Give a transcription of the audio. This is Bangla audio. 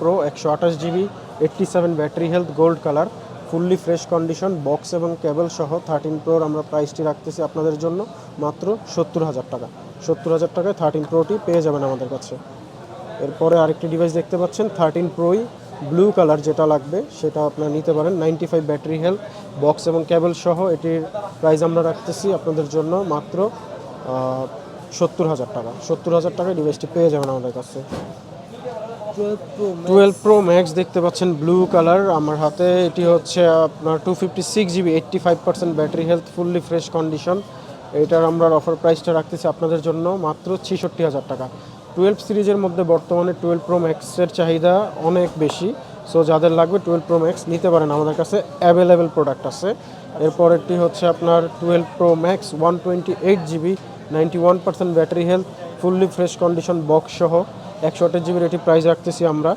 Pro 128 GB 87 battery health gold colour fully fresh condition box এবং কেবল সহ 13 প্রোর আমরা প্রাইসটি রাখতেছি আপনাদের জন্য মাত্র 70,000 টাকা। 70,000 টাকায় 13 প্রোটি পেয়ে যাবেন আমাদের কাছে। এরপরে আরেকটি ডিভাইস দেখতে পাচ্ছেন 13 প্রোই ব্লু কালার, যেটা লাগবে সেটা আপনারা নিতে পারেন। 95 ব্যাটারি হেলথ বক্স এবং কেবল সহ এটির প্রাইস আমরা রাখতেছি আপনাদের জন্য মাত্র 70,000 টাকা। 70,000 টাকায় ডিভাইসটি পেয়ে যাবেন আমাদের কাছে। 12 প্রো ম্যাক্স দেখতে পাচ্ছেন ব্লু কালার আমার হাতে। এটি হচ্ছে আপনার 256 GB 85% battery health fully fresh condition. এটার আমরা অফার প্রাইসটা রাখতেছি আপনাদের জন্য মাত্র 66,000 টাকা। 12 সিরিজের মধ্যে বর্তমানে 12 প্রো ম্যাক্সের চাহিদা অনেক বেশি, সো যাদের লাগবে 12 প্রো ম্যাক্স নিতে পারেন, আমাদের কাছে অ্যাভেলেবেল প্রোডাক্ট আছে। এরপরেরটি হচ্ছে আপনার 12 pro max 128 GB 91% battery health fully fresh condition box সহ 128 জিবির এটি প্রাইস রাখতেছি আমরা